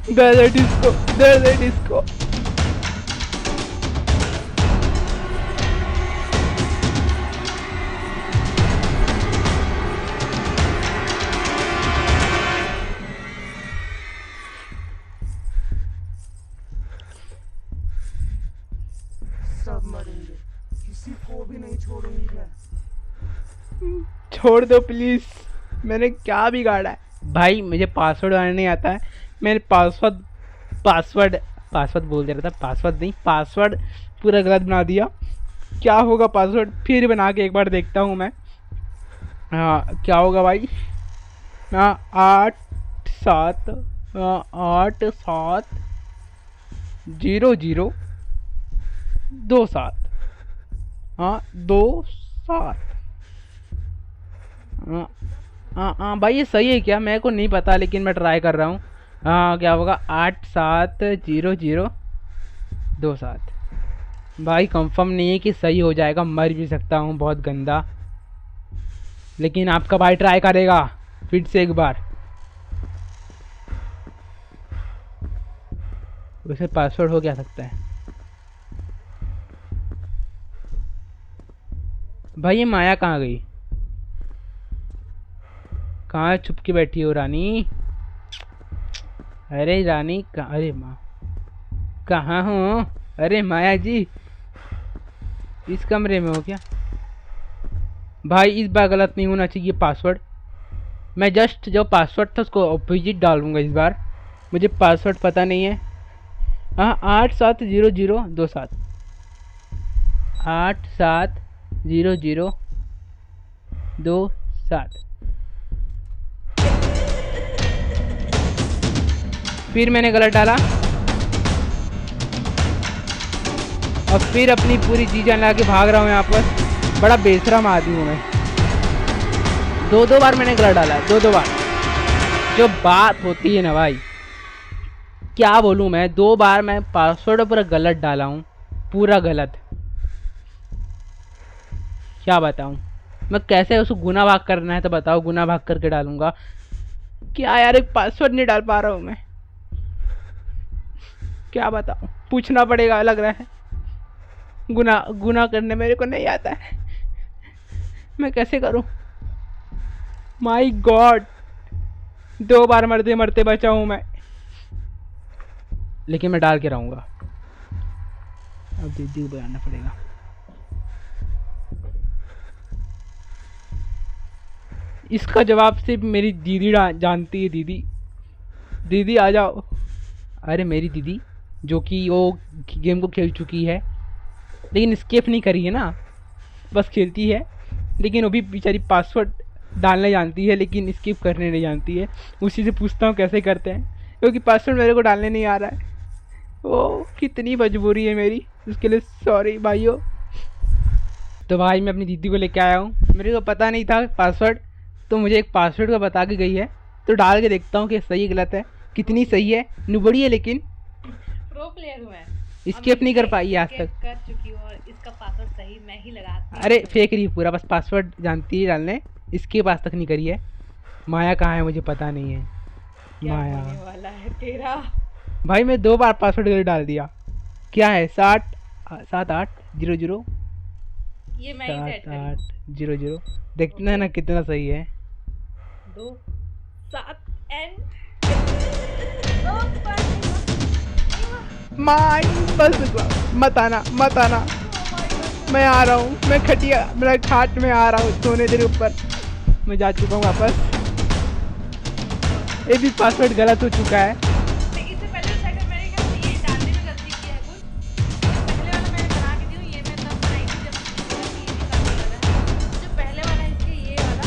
दर्द है डिस्को, दर्द है डिस्को। सब मरेंगे, किसी को भी नहीं छोड़ूंगी मैं। छोड़ दो प्लीज, मैंने क्या बिगाड़ा है? भाई मुझे पासवर्ड बनाने नहीं आता है। मैंने पासवर्ड बोल दे रहा था, पासवर्ड नहीं, पासवर्ड पूरा गलत बना दिया। क्या होगा? पासवर्ड फिर बना के एक बार देखता हूँ मैं। हाँ क्या होगा भाई? हाँ 8727 हाँ 27। हाँ हाँ हाँ भाई ये सही है क्या? मेरे को नहीं पता, लेकिन मैं ट्राई कर रहा हूँ। हाँ क्या होगा? 870027। भाई कंफर्म नहीं है कि सही हो जाएगा, मर भी सकता हूँ बहुत गंदा, लेकिन आपका भाई ट्राई करेगा फिर से एक बार। वैसे पासवर्ड हो क्या सकता है भाई? ये माया कहाँ गई? कहाँ छुप के बैठी हो रानी? अरे रानी कहाँ? अरे माँ कहाँ हो? अरे माया जी इस कमरे में हो क्या? भाई इस बार गलत नहीं होना चाहिए पासवर्ड। मैं जस्ट जो पासवर्ड था उसको ऑपोजिट डालूंगा इस बार। मुझे पासवर्ड पता नहीं है। हाँ 870027। 870027। फिर मैंने गलत डाला और फिर अपनी पूरी चीज़ें ला के भाग रहा हूँ यहाँ पर। बड़ा बेशरम आदमी हूँ मैं। 2 बार मैंने गलत डाला, 2 बार। जो बात होती है ना भाई, क्या बोलूँ मैं, 2 बार मैं पासवर्ड पूरा गलत डाला हूँ, पूरा गलत। क्या बताऊँ मैं? कैसे उसको गुना भाग करना है तो बताओ, गुना भाग करके डालूंगा क्या यार? एक पासवर्ड नहीं डाल पा रहा हूँ मैं। क्या बताऊं, पूछना पड़ेगा लग रहा है। गुनाह करने मेरे को नहीं आता है, मैं कैसे करूं। माय गॉड, 2 बार मरते मरते बचा हूं मैं, लेकिन मैं डाल के रहूंगा। अब दीदी को बुलाना पड़ेगा। इसका जवाब सिर्फ मेरी दीदी जानती है। दीदी आ जाओ। अरे मेरी दीदी जो कि वो गेम को खेल चुकी है लेकिन स्केप नहीं करी है ना, बस खेलती है, लेकिन वो भी बेचारी पासवर्ड डालने जानती है लेकिन स्किप करने नहीं जानती है। उसी से पूछता हूँ कैसे करते हैं, क्योंकि पासवर्ड मेरे को डालने नहीं आ रहा है। ओ कितनी मजबूरी है मेरी, उसके लिए सॉरी भाइयों। तो भाई मैं अपनी दीदी को लेके आया हूँ, मेरे को पता नहीं था पासवर्ड, तो मुझे एक पासवर्ड का बता के गई है, तो डाल के देखता हूँ कि सही गलत है, कितनी सही है। नुबड़ी है लेकिन प्रो प्लेयर हूँ मैं, स्किप नहीं कर पाई आज तक। कर चुकी हूँ और इसका पासवर्ड सही मैं ही लगाती हूँ। अरे फेक रही पूरा, बस पासवर्ड जानती है डालने, इसके पास तक नहीं करी है। माया कहाँ है मुझे पता नहीं है। क्या माया होने वाला है तेरा? भाई मैं 2 बार पासवर्ड गलत डाल दिया। क्या है 7800 ये मैं ही सेट करी हूँ। 7800 देखते हैं ना कितना सही है। 2 7 एंड माय बस मत आना मैं आ रहा हूँ, मैं खटिया मेरा खाट में आ रहा हूँ सोने तेरे ऊपर। मैं जा चुका हूँ वापस, ये भी पासवर्ड गलत हो चुका है। इससे पहले सेकंड मैंने क्या ये डालने में गलती की है कुछ। पहले वाला मैंने बना के दी हूँ, ये मैं तब बनाई थी जब ये निकालने लगा है। जो पहले वाला है इसके ये वाला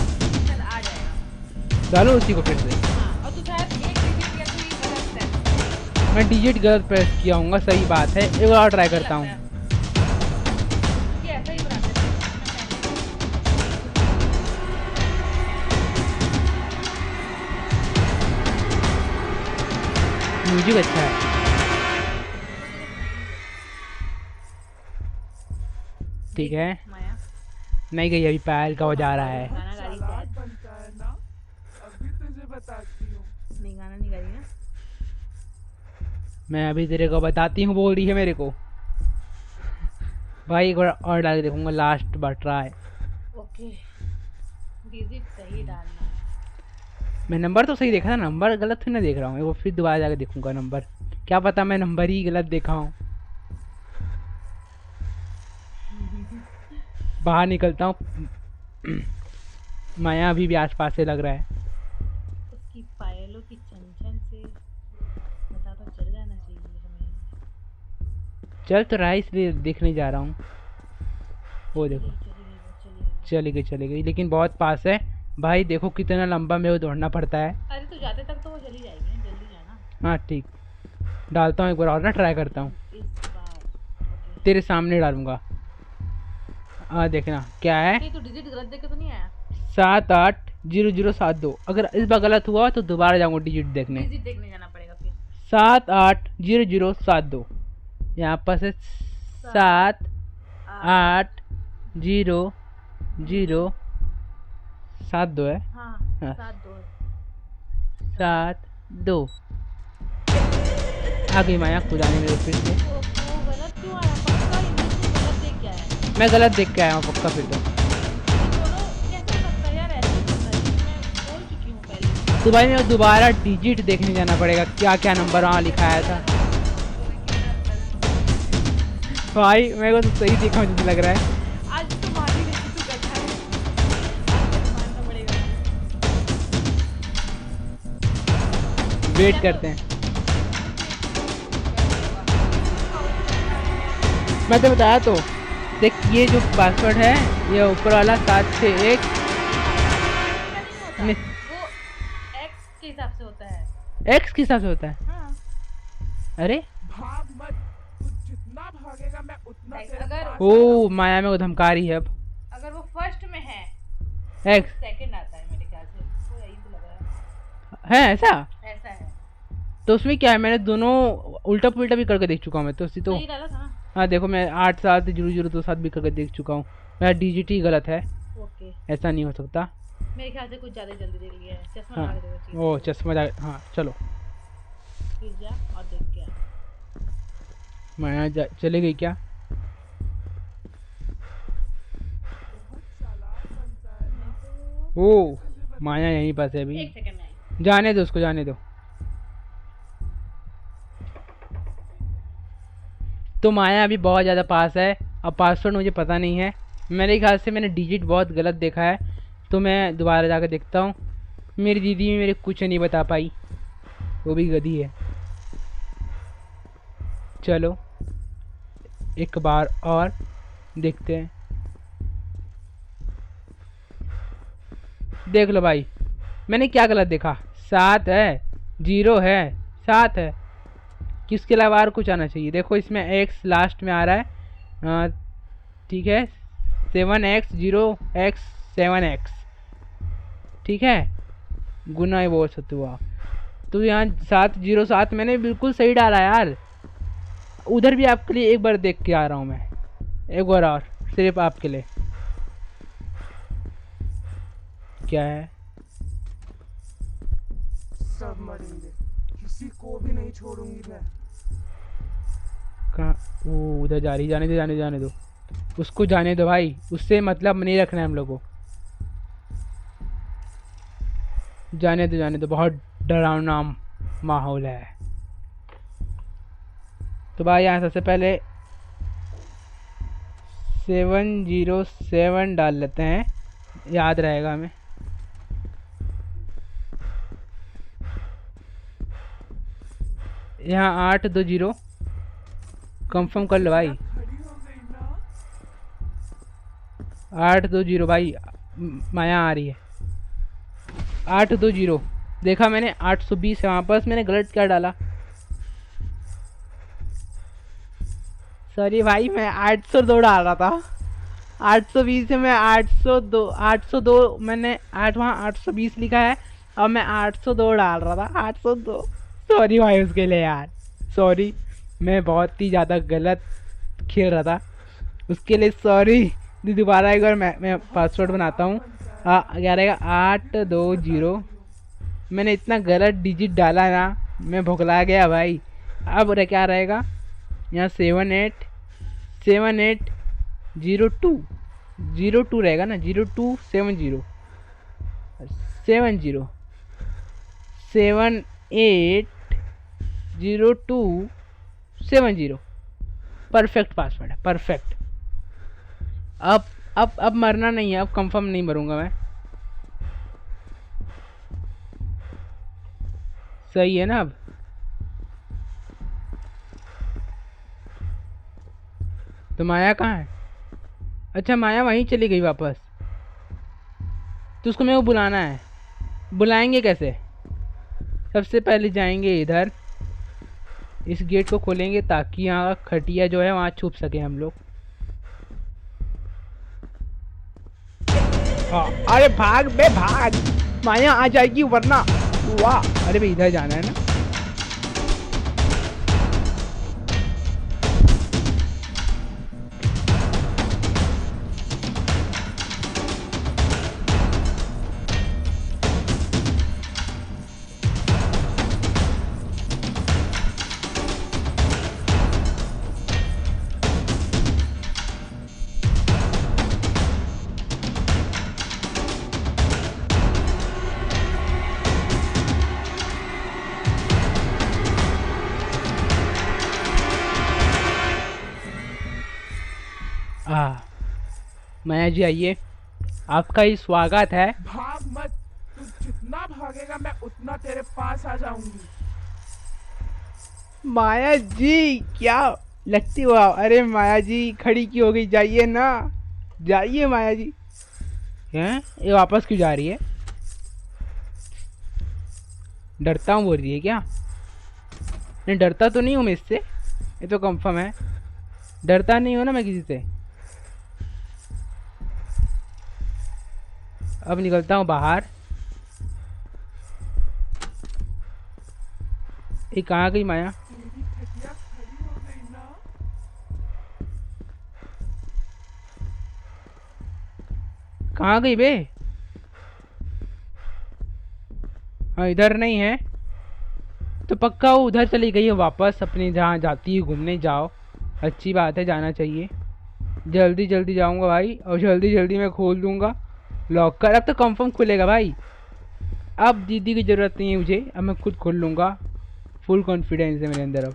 शायद आ जाएगा। डालो उसी को फिर से। हाँ और तू शायद एक डिजिट या तो ये गलत है। मैं डिजिट गलत प्रेस किया हूँ, सही बात है, एक बार ट्राई करता हूँ। ये ऐसा ही बनाते थे म्यूजिक अच्छा है। ठीक है, माया नहीं गई अभी, पायल का बजा रहा है। गाना गा रही बात शायद। बनता है ना, अभी तुझे बताती हूँ। नहीं गाना नहीं गा रही ना। मैं अभी तेरे को बताती हूँ बोल रही है मेरे को। भाई एक बार और डाल के देखूंगा, लास्ट बार ट्राई। ओके डिजिट सही डालना है। मैं नंबर तो सही देखा था, नंबर गलत तो नहीं देख रहा हूँ। वो फिर दोबारा जाके देखूंगा नंबर, क्या पता मैं नंबर ही गलत देखा हूँ। बाहर निकलता हूँ। माया अभी भी आसपास से लग रहा है। उसकी पायलों की चंचन से पता तो चल जाना चाहिए हमें। चल तो रहा है, इसलिए देखने जा रहा हूँ। वो देखो चली गई। चली गई, लेकिन बहुत पास है भाई। देखो कितना लंबा मेरे को दौड़ना पड़ता है। अरे तो जाते तक तो वो चली जाएगी ना, जल्दी जाना। हाँ ठीक, डालता हूँ एक बार और ना, ट्राई करता हूँ। इस बार ओके। तेरे सामने डालूंगा। हाँ देखना क्या है, नहीं तो डिजिट गलत देख के तो नहीं आया? 780072। अगर इस बार गलत हुआ तो दोबारा जाऊंगा डिजिट देखने। डिजिट देखने जाना पड़ेगा फिर। 780072, यहाँ पर से 780072 है। हाँ हाँ। 7 2 72 आ गई माया खुदाने मेरे फिर से। वो गलत क्यों आया? पक्का इंग्लिश में गलत देख के आया है। मैं गलत देख के आया हूँ पक्का फिर तो। ये दोनों कैसे हो सकता है यार? ऐसे ही होता है, मैं बोल चुकी हूँ पहले। तो भाई मेरे को दोबारा डिजिट देखने जाना पड़ेगा, क्या क्या नंबर वहाँ लिखाया था। भाई मेरे को तो सही देखा मुझे लग रहा है। आज तो मानी नहीं तू बैठा है, आज तो मानना पड़ेगा। वेट करते हैं। मैं तो बताया तो, देख ये जो पासवर्ड है ये ऊपर वाला 761 नहीं होता, वो एक्स के हिसाब से होता है। एक्स के हिसाब से होता है। हाँ अरे भाग मत, तू जितना भागेगा मैं उतना तेरे अगर पास ओ माया में को धमका रही है अब। अगर वो फर्स्ट में है, एक्स सेकंड आता है मेरे ख्याल से, तो यही तो लग रहा है ऐसा, है। ऐसा है। तो उसमें क्या है, मैंने दोनों उल्टा पुल्टा भी करके देख चुका हूँ मैं तो उसी तो। सही डाला था ना? हाँ देखो मैं 870027 भी करके देख चुका हूँ। मेरा डिजिट ही गलत है, ओके ऐसा नहीं हो सकता। मेरे ख्याल से कुछ ज़्यादा जल्दी देख लिया है। चश्मा हाँ लगा के देखो ओ चश्मा हाँ चलो। फिर जा और देख के आ। माया चली गई क्या? ओ माया यहीं पास है अभी। एक सेकंड में आई। जाने दो उसको, जाने दो। तो माया अभी बहुत ज़्यादा पास है। अब पासवर्ड मुझे पता नहीं है, मेरे ख्याल से मैंने डिजिट बहुत गलत देखा है, तो मैं दोबारा जाकर देखता हूँ। मेरी दीदी भी मेरे कुछ नहीं बता पाई, वो भी गधी है। चलो एक बार और देखते हैं। देख लो भाई, मैंने क्या गलत देखा? 7 है, 0 है, 7 है, किसके अलावा और कुछ आना चाहिए। देखो इसमें x लास्ट में आ रहा है, ठीक है, 7x 0x 7x, ठीक है, गुना ही बोल सकते हो आप। तो यहाँ 707 मैंने बिल्कुल सही डाला यार। उधर भी आपके लिए एक बार देख के आ रहा हूँ मैं, एक बार और, सिर्फ आपके लिए। क्या है? सब मरेंगे, किसी को भी नहीं छोड़ूंगी मैं। कहाँ? वो उधर जा रही, जाने दो जाने दो जाने दो, उसको जाने दो भाई, उससे मतलब नहीं रखना है हम लोग को। जाने दो जाने दो, बहुत डरावना माहौल है। तो भाई यहाँ सबसे पहले 707 डाल लेते हैं, याद रहेगा हमें। यहाँ 820 कंफर्म कर लो भाई। खड़ी हो गई ना। 820 भाई, माया आ रही है। 820 देखा मैंने, 820 है वापस, मैंने गलत क्या डाला? सॉरी भाई, मैं 802 डाल रहा था। 820 से मैं 802 मैंने 8 वहाँ 820 लिखा है, अब मैं 802 डाल रहा था, 802। सॉरी भाई उसके लिए यार, सॉरी, मैं बहुत ही ज़्यादा गलत खेल रहा था, उसके लिए सॉरी। दोबारा एक बार मैं पासवर्ड बनाता हूँ। क्या रहेगा? 820। मैंने इतना गलत डिजिट डाला ना, मैं भुगला गया भाई। अब क्या रहेगा यहाँ? 7802 रहेगा ना, 0270 780270। परफेक्ट पासवर्ड है, परफेक्ट। अब मरना नहीं है, अब कंफर्म नहीं मरूंगा मैं। सही है ना? अब तो माया कहाँ है? अच्छा माया वहीं चली गई वापस, तो उसको मेरे को बुलाना है। बुलाएंगे कैसे? सबसे पहले जाएंगे इधर, इस गेट को खोलेंगे ताकि यहाँ का खटिया जो है वहाँ छुप सके हम लोग। अरे भाग बे भाग, माया आ जाएगी वरना। वाह, अरे भाई इधर जाना है ना। माया जी आइए, आपका ही स्वागत है। भाग मत, तू जितना भागेगा मैं उतना तेरे पास आ जाऊंगी। माया जी क्या लगती हो आप? अरे माया जी खड़ी क्यों हो गई? जाइए ना, जाइए माया जी। हैं, ये वापस क्यों जा रही है? डरता हूँ बोल रही है क्या? नहीं डरता तो नहीं हूँ मैं इससे, ये तो कंफर्म है। डरता नहीं हूँ ना मैं किसी से। अब निकलता हूँ बाहर। ये कहाँ गई माया? तेरी खटिया खड़ी हो गई ना। कहाँ गई बे? हाँ इधर नहीं है तो पक्का वो उधर चली गई है वापस, अपनी जहाँ जाती है घूमने। जाओ अच्छी बात है, जाना चाहिए। जल्दी जल्दी जाऊंगा भाई, और जल्दी जल्दी मैं खोल दूंगा लॉकर। अब तो कंफर्म खुलेगा भाई, अब दीदी की ज़रूरत नहीं है मुझे, अब मैं खुद खोल लूँगा। फुल कॉन्फिडेंस है मेरे अंदर। अब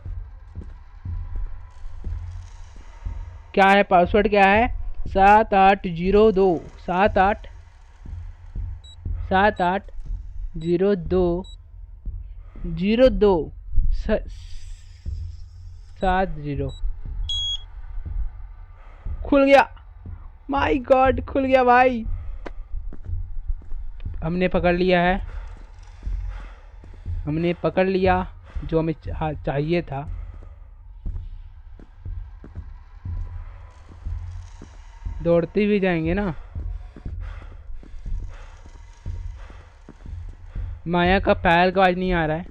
क्या है पासवर्ड, क्या है? 7802 78 7802 02 70। खुल गया, माय गॉड खुल गया भाई। हमने पकड़ लिया है, हमने पकड़ लिया जो हमें चाहिए था। दौड़ते भी जाएंगे ना। माया का पैर का आवाज नहीं आ रहा है।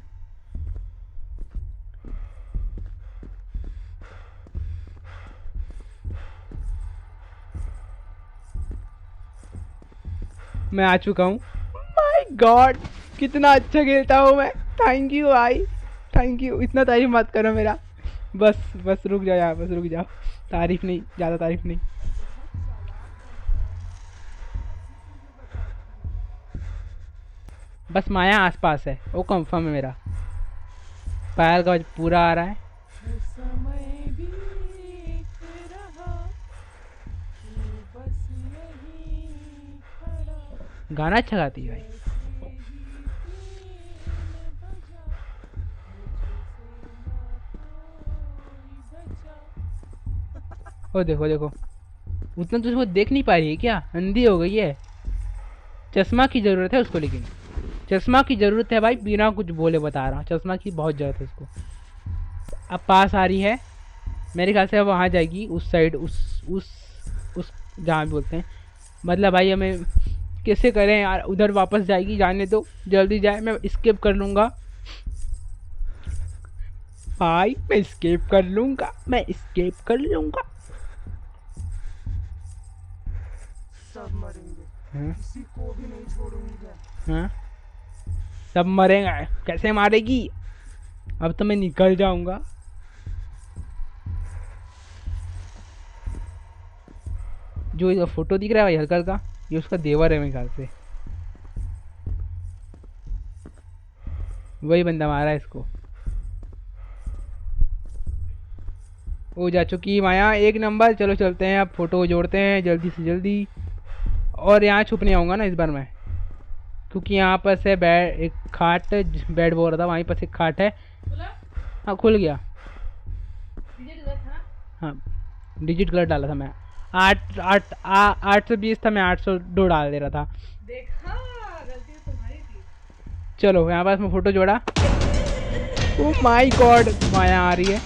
मैं आ चुका हूँ। माय गॉड कितना अच्छा खेलता हूँ मैं। थैंक यू भाई, थैंक यू। इतना तारीफ मत करो मेरा, बस बस रुक जाओ यार, बस रुक जाओ। तारीफ नहीं, ज़्यादा तारीफ नहीं। बस माया आसपास है, वो कंफर्म है। मेरा पैर का आवाज पूरा आ रहा है। समय भी एक रहा, तू बस यहीं खड़ा, गाना अच्छा गाती है भाई। ओ देखो देखो, उतना तो उसको देख नहीं पा रही है क्या? अंधी हो गई है। चश्मा की ज़रूरत है उसको, लेकिन चश्मा की ज़रूरत है भाई, बिना कुछ बोले बता रहा हूँ, चश्मा की बहुत ज़रूरत है उसको। अब पास आ रही है मेरे ख्याल से, अब वहाँ जाएगी उस साइड, उस जहाँ भी बोलते हैं। मतलब भाई हमें कैसे करें यार, उधर वापस जाएगी, जाने दो, जल्दी जाए। मैं स्केप कर लूँगा भाई, मैं स्केप कर लूँगा, मैं स्केप कर लूँगा। सब मरेंगे, हाँ किसी को भी नहीं छोड़ूंगा। हाँ, सब मरेगा, कैसे मारेगी? अब तो मैं निकल जाऊंगा। जो ये फोटो दिख रहा है भाई हल्का हल्का, ये उसका देवर है मेरे ख्याल से, वही बंदा मारा है इसको। वो जा चुकी माया, 1 नंबर। चलो चलते हैं, अब फोटो जोड़ते हैं जल्दी से जल्दी। और यहाँ छुप नहीं आऊँगा ना इस बार मैं, क्योंकि यहाँ पर से बेड, एक खाट, बेड बोल रहा था, वहीं पर एक खाट है। हाँ खुल गया। हाँ डिजिट गलत डाला था मैं, 820 था, मैं 802 डाल दे रहा था। देखा, गलती तो तुम्हारी थी। चलो यहाँ पास मैं फोटो जोड़ा। ओह माय गॉड, माया आ रही है,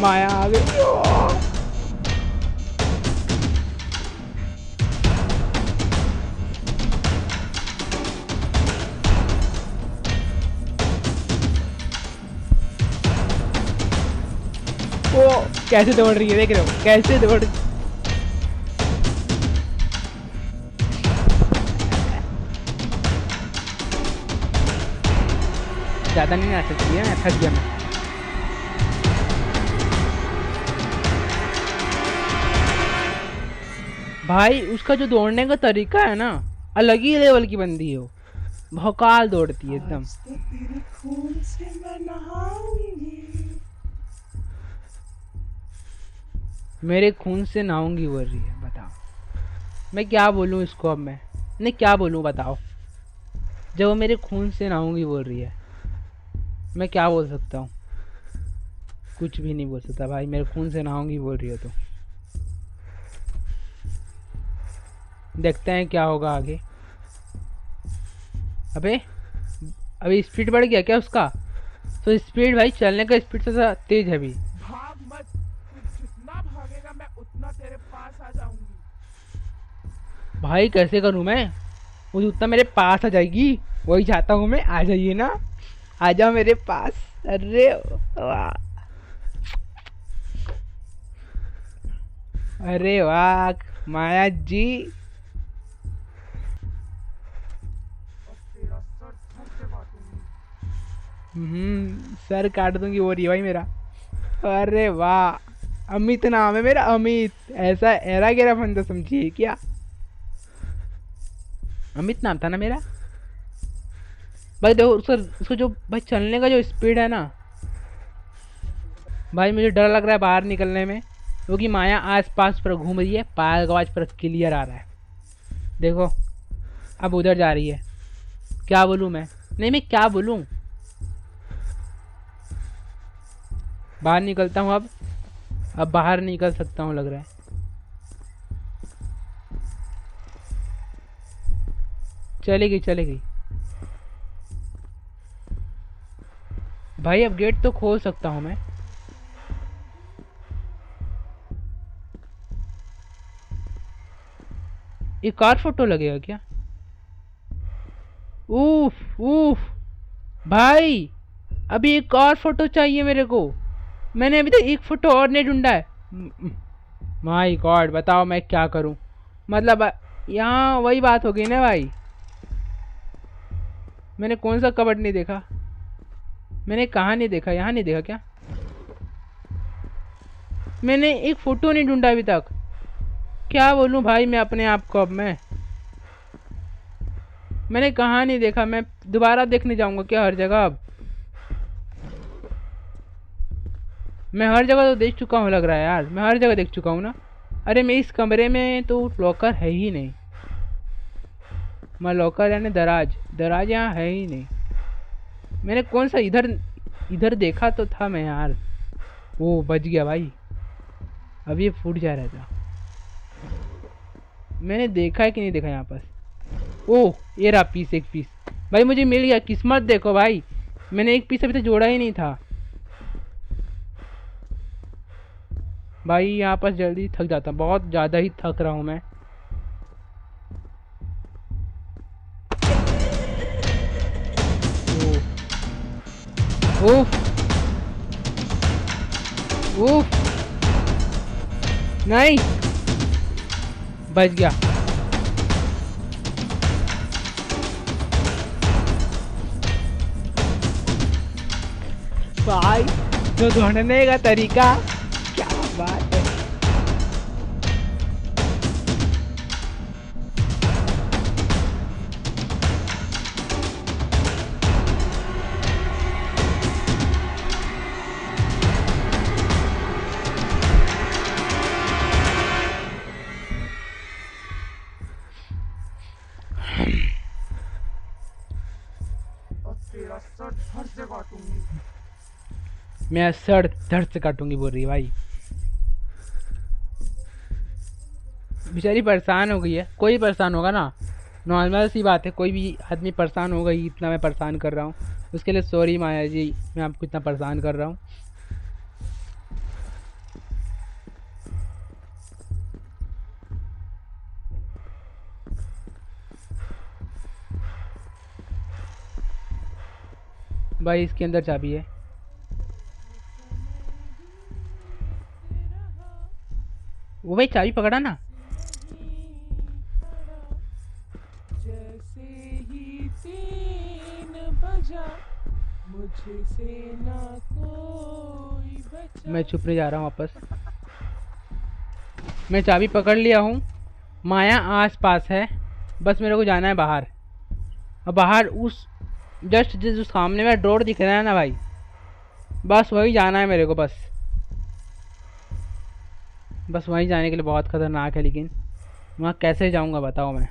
माया आ गई। वो कैसे दौड़ रही है, देख रहे हो कैसे दौड़ रही। ज्यादा नहीं आ सकती है, थक गया मैं। भाई उसका जो दौड़ने का तरीका है ना, अलग ही लेवल की बंदी है वो, भौकाल दौड़ती है एकदम। आज तो तेरे खून से मैं नहाऊंगी। मेरे खून से नहाऊंगी बोल रही है, बताओ मैं क्या बोलूं इसको? अब मैं नहीं क्या बोलूं बताओ, जब वो मेरे खून से नहाऊंगी बोल रही है, मैं क्या बोल सकता हूँ? कुछ भी नहीं बोल सकता भाई, मेरे खून से नहाऊंगी बोल रही है तो। देखते हैं क्या होगा आगे। अबे अभी स्पीड बढ़ गया क्या उसका? तो स्पीड भाई, चलने का स्पीड से तेज है अभी। भाग मत, तू जितना भागेगा मैं उतना तेरे पास आ जाऊंगी। भाई कैसे करूं मैं? वो उतना मेरे पास आ जाएगी, वही चाहता हूँ मैं। आ जाइए ना, आ जाओ मेरे पास। अरे वाह, अरे वाह माया जी, और तेरा सर धड़ से बांटूंगी। सर काट दूंगी वो रही भाई मेरा। अरे वाह, अमित नाम है मेरा, अमित। ऐसा एरा गेरा बंदा समझिए क्या? अमित नाम था ना मेरा भाई। देखो उसको जो भाई चलने का जो स्पीड है ना भाई, मुझे डर लग रहा है बाहर निकलने में, क्योंकि माया आस पास पर घूम रही है। पायल आवाज पर क्लियर आ रहा है। देखो अब उधर जा रही है। क्या बोलूँ मैं? नहीं मैं क्या बोलूँ? बाहर निकलता हूँ अब बाहर निकल सकता हूँ लग रहा है। चली गई भाई। अब गेट तो खोल सकता हूँ मैं। एक और फोटो लगेगा क्या? उफ उफ भाई, अभी एक और फोटो चाहिए मेरे को। मैंने अभी तक एक फोटो और नहीं ढूंढा है। माय गॉड, बताओ मैं क्या करूं? मतलब यहाँ वही बात हो गई ना भाई। मैंने कौन सा कबर्ड नहीं देखा? मैंने कहाँ नहीं देखा? यहाँ नहीं देखा क्या? मैंने एक फोटो नहीं ढूंढा अभी तक। क्या बोलूं भाई मैं अपने आप को? अब मैंने कहाँ नहीं देखा? मैं दोबारा देखने जाऊंगा क्या हर जगह? अब मैं हर जगह तो देख चुका हूँ लग रहा है यार। मैं हर जगह देख चुका हूँ ना। अरे मैं इस कमरे में तो लॉकर है ही नहीं। मैं लॉकर यानी दराज यहाँ है ही नहीं। मैंने कौन सा इधर देखा तो था मैं यार। वो बच गया भाई। अब ये फूट जा रहा था। मैंने देखा है कि नहीं देखा यहाँ पर? ओह ये रहा पीस, एक पीस भाई मुझे मिल गया। किस्मत देखो भाई, मैंने एक पीस अभी तक जोड़ा ही नहीं था भाई। यहाँ पर जल्दी थक जाता, बहुत ज़्यादा ही थक रहा हूँ मैं। ओह ओह नहीं, बच गया भाई। जो ढूंढने का तरीका, क्या बात है। मैं सर धड़ से काटूंगी बोल रही है भाई। बेचारी परेशान हो गई है। कोई परेशान होगा ना, नॉर्मल सी बात है। कोई भी आदमी परेशान होगा ही, इतना मैं परेशान कर रहा हूँ उसके लिए सॉरी माया जी, मैं आपको इतना परेशान कर रहा हूँ। भाई इसके अंदर चाबी है। वो भाई चाबी पकड़ा ना। जैसे ही 3 बजा मुझसे ना कोई बचा। मैं चुप नहीं जा रहा हूँ वापस। मैं चाबी पकड़ लिया हूँ। माया आस पास है, बस मेरे को जाना है बाहर। और बाहर उस जस्ट जो सामने में डोर दिख रहा है ना भाई, बस वही जाना है मेरे को। बस वहीं जाने के लिए बहुत खतरनाक है, लेकिन वहाँ कैसे जाऊँगा बताओ मैं?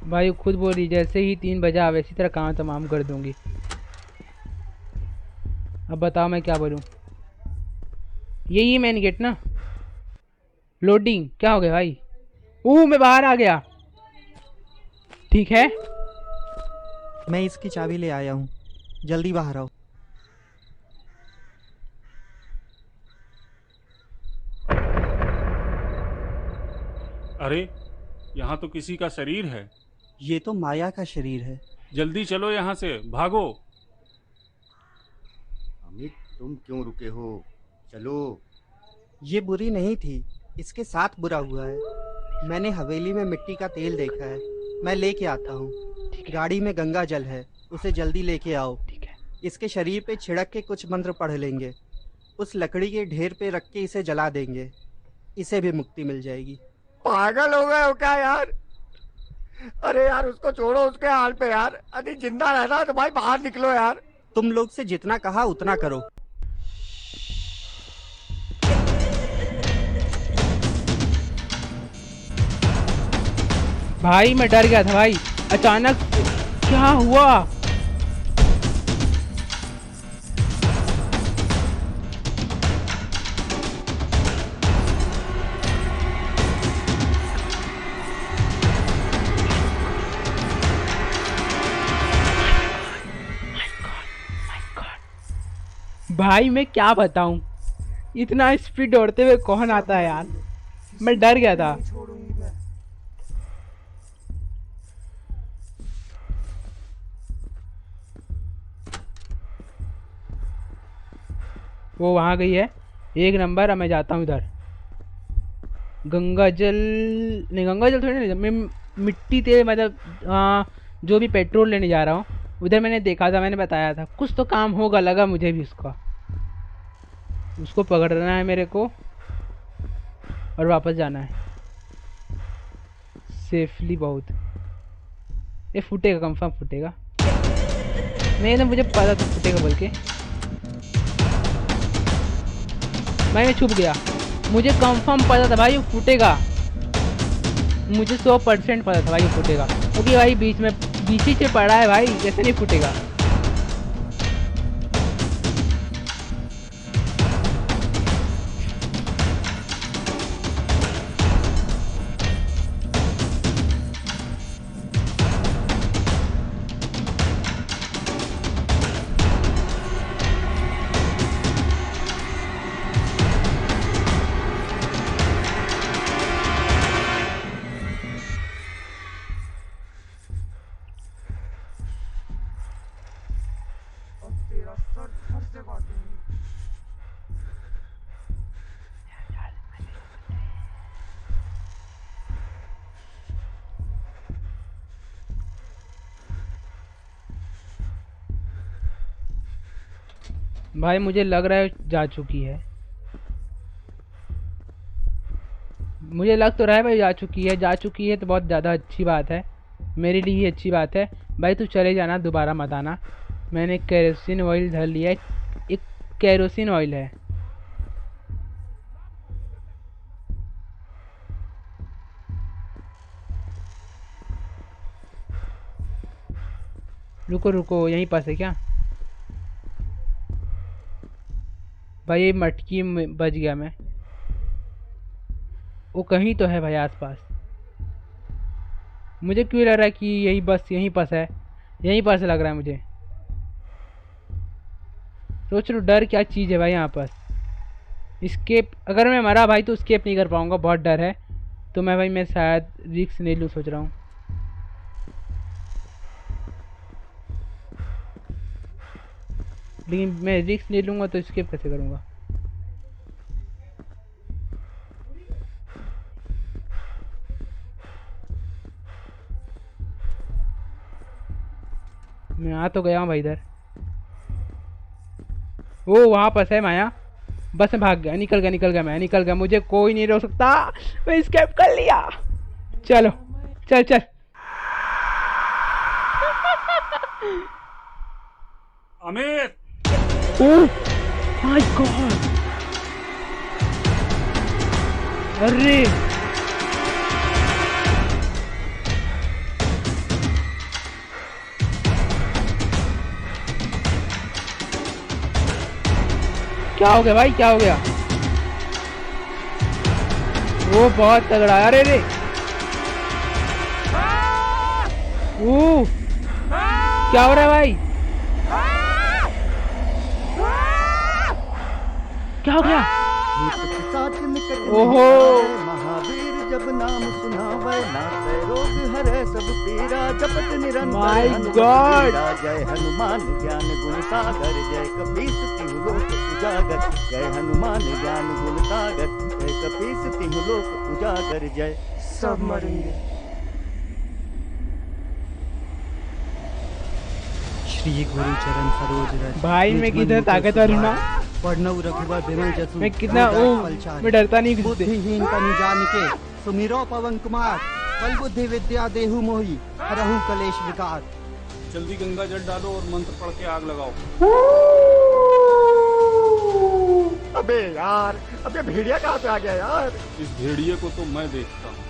भाई खुद बोल रही जैसे ही 3 बजा वैसी तरह काम तमाम कर दूंगी। अब बताओ मैं क्या बोलूँ? यही मेन गेट ना। लोडिंग क्या हो गया भाई? मैं बाहर आ गया। ठीक है, मैं इसकी चाबी ले आया हूँ, जल्दी बाहर आओ। अरे यहाँ तो किसी का शरीर है। ये तो माया का शरीर है। जल्दी चलो यहाँ से, भागो। अमित तुम क्यों रुके हो? चलो। ये बुरी नहीं थी, इसके साथ बुरा हुआ है। मैंने हवेली में मिट्टी का तेल देखा है, मैं लेके आता हूँ। गाड़ी में गंगा जल है, उसे जल्दी लेके आओ। इसके शरीर पे छिड़क के कुछ मंत्र पढ़ लेंगे, उस लकड़ी के ढेर पे रख के इसे जला देंगे, इसे भी मुक्ति मिल जाएगी। पागल हो गए हो क्या यार? अरे यार उसको छोड़ो उसके हाल पे यार। अरे जिंदा रहना है तो भाई बाहर निकलो यार। तुम लोग से जितना कहा उतना करो। भाई मैं डर गया था भाई, अचानक क्या हुआ? भाई मैं क्या बताऊं, इतना स्पीड दौड़ते हुए कौन आता है यार, मैं डर गया था। वो वहाँ गई है, एक नंबर। अब मैं जाता हूँ इधर, गंगा जल नहीं, गंगा जल थोड़ी नहीं, मैं मिट्टी तेल मतलब जो भी पेट्रोल लेने जा रहा हूँ। उधर मैंने देखा था, मैंने बताया था कुछ तो काम होगा, लगा मुझे भी उसका। उसको पकड़ना है मेरे को और वापस जाना है सेफली। बहुत ये फूटेगा, कंफर्म फूटेगा। नहीं, मुझे पता था फूटेगा बोल के, मैं छुप गया। मुझे कंफर्म पता था भाई वो फूटेगा, मुझे 100% पता था भाई वो फूटेगा, क्योंकि भाई बीच ही से पड़ा है भाई, कैसे नहीं फूटेगा। भाई मुझे लग रहा है जा चुकी है, मुझे लग तो रहा है भाई जा चुकी है। जा चुकी है तो बहुत ज़्यादा अच्छी बात है, मेरे लिए ही अच्छी बात है। भाई तू चले जाना, दोबारा मत आना। मैंने केरोसिन ऑयल धर लिया है, एक केरोसिन ऑयल है। रुको रुको, यहीं पास है क्या? भाई ये मटकी में बच गया मैं, वो कहीं तो है भाई आसपास। मुझे क्यों लग रहा है कि यही बस यहीं पास है, यहीं पास लग रहा है मुझे। सोच लो डर क्या चीज़ है भाई यहाँ पर। स्केप अगर मैं मरा भाई तो स्केप नहीं कर पाऊँगा, बहुत डर है। तो मैं शायद रिस्क नहीं लूँ, सोच रहा हूँ। लेकिन मैं रिस्क नहीं लूँगा तो स्केप कैसे करूँगा? मैं आ तो गया हूँ भाई इधर। वो वहाँ पर है माया, बस मैं भाग गया, निकल गया मैं, निकल गया। मुझे कोई नहीं रोक सकता, मैं स्केप कर लिया। चलो चल चल। अमित, ओह माय गॉड, अरे क्या हो गया भाई, क्या हो गया? वो बहुत तगड़ा है। अरे रे, ओ क्या हो रहा है भाई? क्या हो गया? भूत पिशाच निकट ओहो। महावीर जब नाम सुनावे नासे रोग हरे सब पीरा जपत निरंतर My हनुमत God! वीरा। जय हनुमान ज्ञान गुण सागर जय कपीस तिहु लोक उजागर। जय हनुमान ज्ञान गुण सागर जय कपीस तिहु लोक उजागर। जय सब मरेंगे। श्री गुरु चरण सरोज रज भाई मैं किधर ताकतवर हूँ ना, पढ़नऊ रघुवर बिमल जसु मैं कितना मैं डरता नहीं किसी से। बुद्धिहीन तनु जानिके सुमिरो पवन कुमार बल बुद्धि विद्या देहु मोहि हरहु कलेश विकार। जल्दी गंगा जल डालो और मंत्र पढ़ के आग लगाओ। अबे यार, अबे भेड़िया कहाँ से आ गया यार? इस भेड़िए को तो मैं देखता हूँ।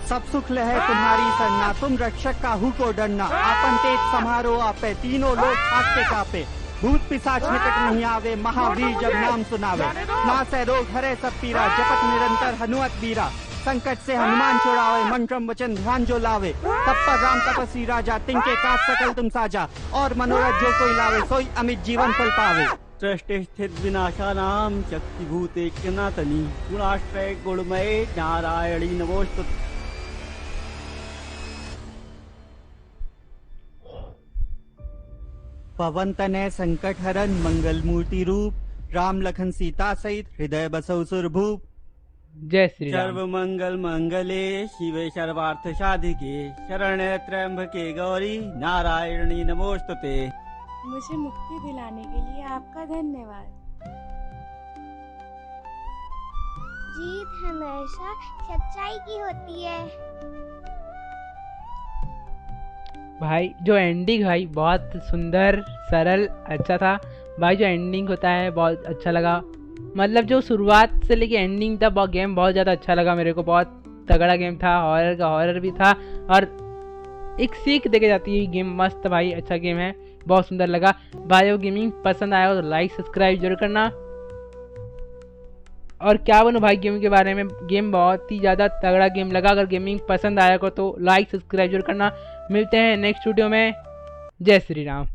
सब सुख लहे तुम्हारी सरना तुम रक्षक काहू को डरना। आपन तेज समारो आपे तीनों लोग आके कापे। भूत पिशाच निकट नहीं आवे महावीर जब नाम सुनावे। नासै रोग हरे सब पीरा जपत निरंतर हनुमत वीरा। संकट से हनुमान छुड़ावे मंत्रम वचन ध्यान जो लावे। तब पर राम तपस्वी राजा तिनके काज सकल तुम साजा। और मनोरथ जो कोई लावे सोई अमित जीवन फल पावे। सृष्टि स्थित विनाशानाम शक्ति भूते सनातनी गुणाश्रय गुणमय नारायणी नमोस्तुते। पवन तनय संकट हरन मंगल मूर्ति रूप। राम लखन सीता सहित हृदय बसौ सुरभूप। जय श्री राम। सर्व मंगल मंगले शिवे सर्वार्थ साधिके शरण्य त्र्यंबके गौरी नारायणी नमोस्तुते। मुझे मुक्ति दिलाने के लिए आपका धन्यवाद। जीत हमेशा सच्चाई की होती है। भाई जो एंडिंग भाई बहुत सुंदर सरल अच्छा था भाई। जो एंडिंग होता है बहुत अच्छा लगा, मतलब जो शुरुआत से लेके एंडिंग तक गेम बहुत ज़्यादा अच्छा लगा मेरे को। बहुत तगड़ा गेम था, हॉरर का हॉरर भी था और एक सीख देके जाती है गेम। मस्त भाई, अच्छा गेम है, बहुत सुंदर लगा भाई। वो गेमिंग पसंद आया हो तो लाइक सब्सक्राइब जरूर करना। और क्या बोलूं भाई गेम के बारे में, गेम बहुत ही ज़्यादा तगड़ा गेम लगा। अगर गेमिंग पसंद आया हो तो लाइक सब्सक्राइब जरूर करना। मिलते हैं नेक्स्ट वीडियो में। जय श्री राम।